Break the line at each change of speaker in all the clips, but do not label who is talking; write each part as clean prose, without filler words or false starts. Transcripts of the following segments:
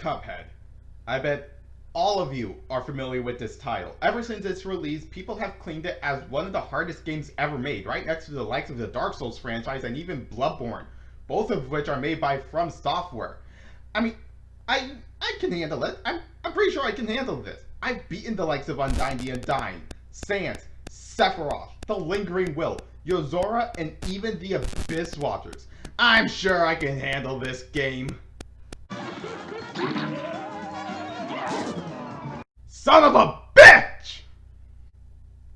Cuphead. I bet all of you are familiar with this title. Ever since its release, people have claimed it as one of the hardest games ever made, right next to the likes of the Dark Souls franchise and even Bloodborne, both of which are made by From Software. I mean, I can handle it. I'm pretty sure I can handle this. I've beaten the likes of Undying the Undying, Sans, Sephiroth, The Lingering Will, Yozora, and even the Abyss Watchers. I'm sure I can handle this game. Son of a bitch!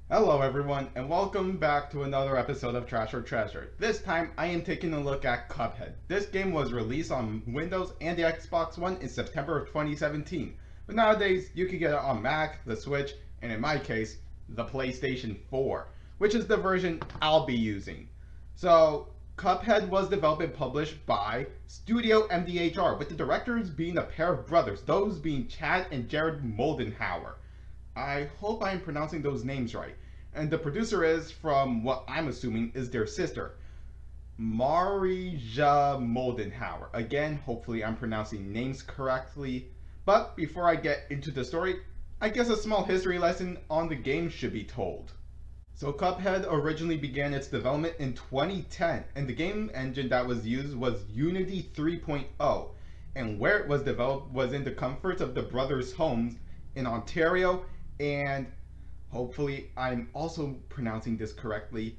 Hello everyone, and welcome back to another episode of Trash or Treasure. This time, I am taking a look at Cuphead. This game was released on Windows and the Xbox One in September of 2017. But nowadays, you can get it on Mac, the Switch, and in my case, the PlayStation 4, which is the version I'll be using. So, Cuphead was developed and published by Studio MDHR, with the directors being a pair of brothers, those being Chad and Jared Moldenhauer. I hope I'm pronouncing those names right. And the producer is, from what I'm assuming, is their sister, Marija Moldenhauer. Again, hopefully I'm pronouncing names correctly. But before I get into the story, I guess a small history lesson on the game should be told. So Cuphead originally began its development in 2010, and the game engine that was used was Unity 3.0, and where it was developed was in the comforts of the brothers' homes in Ontario, and hopefully I'm also pronouncing this correctly,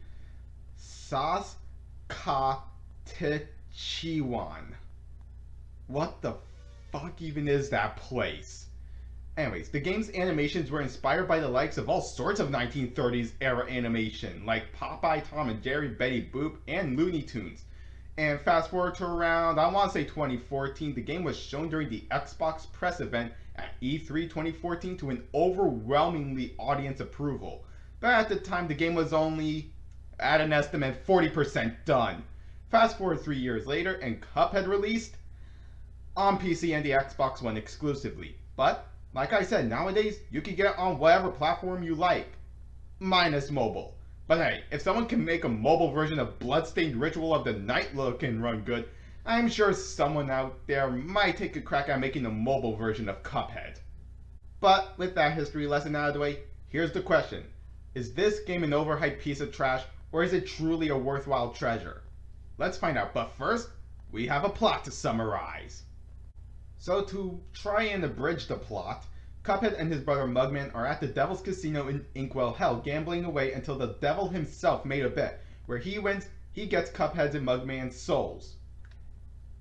Saskatchewan. What the fuck even is that place? Anyways, the game's animations were inspired by the likes of all sorts of 1930s era animation, like Popeye, Tom and Jerry, Betty Boop, and Looney Tunes. And fast forward to around, I want to say 2014, the game was shown during the Xbox press event at E3 2014 to an overwhelmingly audience approval. But at the time, the game was only, at an estimate, 40% done. Fast forward 3 years later, and Cuphead released on PC and the Xbox One exclusively. But like I said, nowadays, you can get it on whatever platform you like, minus mobile. But hey, if someone can make a mobile version of Bloodstained Ritual of the Night look and run good, I'm sure someone out there might take a crack at making a mobile version of Cuphead. But with that history lesson out of the way, here's the question. Is this game an overhyped piece of trash, or is it truly a worthwhile treasure? Let's find out, but first, we have a plot to summarize. So to try and abridge the plot, Cuphead and his brother Mugman are at the Devil's Casino in Inkwell Hell, gambling away until the devil himself made a bet. Where he wins, he gets Cuphead's and Mugman's souls.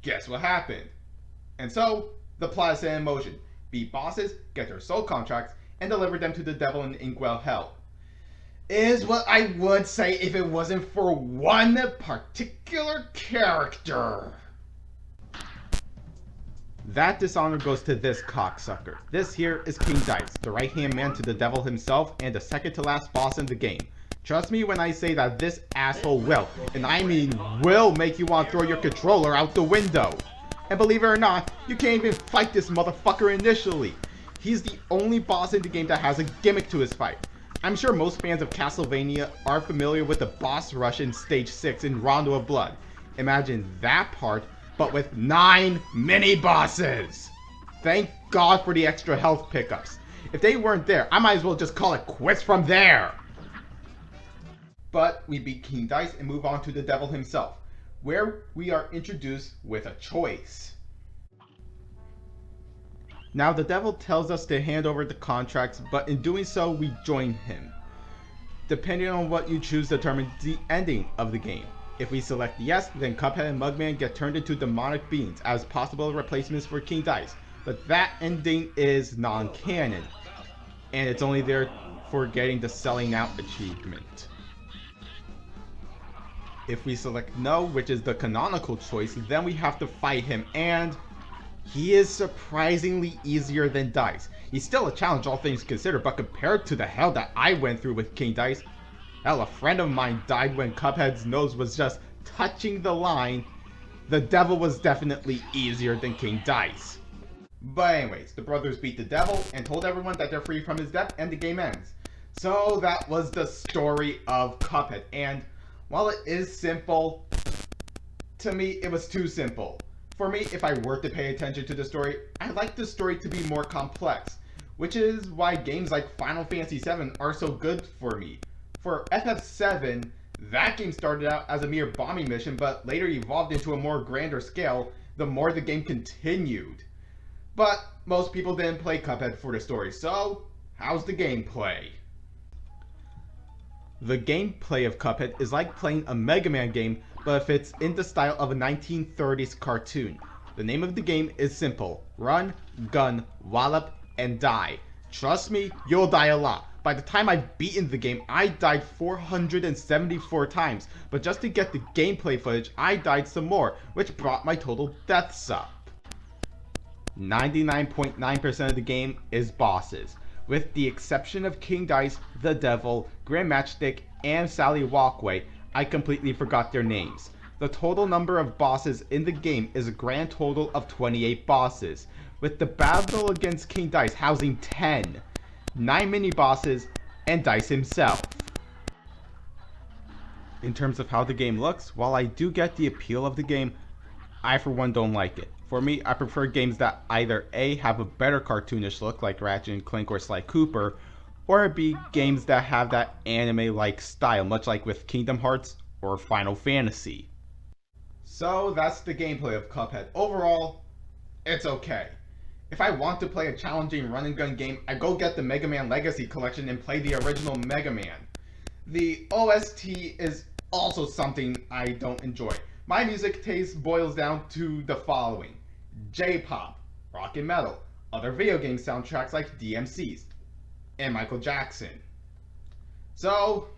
Guess what happened? And so, the plot is set in motion. Beat bosses, get their soul contracts, and deliver them to the devil in Inkwell Hell. Is what I would say if it wasn't for one particular character. That dishonor goes to this cocksucker. This here is King Dice, the right-hand man to the devil himself and the second to last boss in the game. Trust me when I say that this asshole will, and I mean will, make you want to throw your controller out the window. And believe it or not, you can't even fight this motherfucker initially. He's the only boss in the game that has a gimmick to his fight. I'm sure most fans of Castlevania are familiar with the boss rush in Stage 6 in Rondo of Blood. Imagine that part, but with 9 mini-bosses! Thank God for the extra health pickups. If they weren't there, I might as well just call it quits from there! But we beat King Dice and move on to the devil himself, where we are introduced with a choice. Now the devil tells us to hand over the contracts, but in doing so we join him. Depending on what you choose determines the ending of the game. If we select yes, then Cuphead and Mugman get turned into demonic beings as possible replacements for King Dice. But that ending is non-canon, and it's only there for getting the selling out achievement. If we select no, which is the canonical choice, then we have to fight him, and he is surprisingly easier than Dice. He's still a challenge all things considered, but compared to the hell that I went through with King Dice, hell, a friend of mine died when Cuphead's nose was just touching the line. The devil was definitely easier than King Dice. But anyways, the brothers beat the devil and told everyone that they're free from his death and the game ends. So that was the story of Cuphead, and while it is simple, to me it was too simple. For me, if I were to pay attention to the story, I like the story to be more complex, which is why games like Final Fantasy VII are so good for me. For FF7, that game started out as a mere bombing mission, but later evolved into a more grander scale the more the game continued. But most people didn't play Cuphead for the story, so how's the gameplay? The gameplay of Cuphead is like playing a Mega Man game, but if it's in the style of a 1930s cartoon. The name of the game is simple: run, gun, wallop, and die. Trust me, you'll die a lot. By the time I've beaten the game, I died 474 times, but just to get the gameplay footage, I died some more, which brought my total deaths up. 99.9% of the game is bosses. With the exception of King Dice, the Devil, Grand Matchstick, and Sally Walkway, I completely forgot their names. The total number of bosses in the game is a grand total of 28 bosses, with the battle against King Dice housing 10, 9 mini-bosses, and Dice himself. In terms of how the game looks, while I do get the appeal of the game, I for one don't like it. For me, I prefer games that either A, have a better cartoonish look like Ratchet & Clank or Sly Cooper, or B, games that have that anime-like style, much like with Kingdom Hearts or Final Fantasy. So that's the gameplay of Cuphead. Overall, it's okay. If I want to play a challenging run and gun game, I go get the Mega Man Legacy Collection and play the original Mega Man. The OST is also something I don't enjoy. My music taste boils down to the following: J-pop, rock and metal, other video game soundtracks like DMC's, and Michael Jackson. So,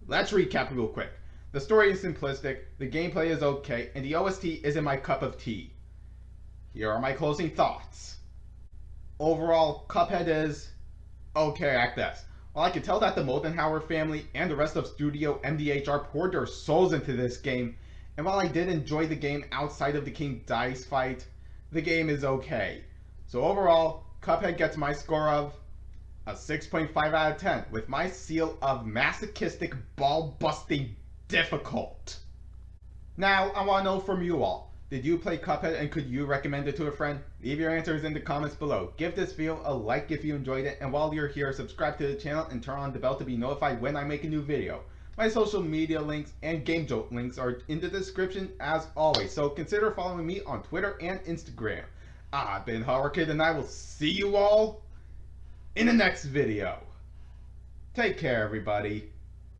let's recap real quick. The story is simplistic, the gameplay is okay, and the OST isn't my cup of tea. Here are my closing thoughts. Overall, Cuphead is okay at best. While I can tell that the Moldenhauer family and the rest of Studio MDHR poured their souls into this game, and while I did enjoy the game outside of the King Dice fight, the game is okay. So overall, Cuphead gets my score of a 6.5 out of 10, with my seal of masochistic, ball-busting difficult. Now, I want to know from you all. Did you play Cuphead and could you recommend it to a friend? Leave your answers in the comments below. Give this video a like if you enjoyed it, and while you're here, subscribe to the channel and turn on the bell to be notified when I make a new video. My social media links and GameJolt links are in the description as always, so consider following me on Twitter and Instagram. I've been HorrorKid, and I will see you all in the next video. Take care, everybody.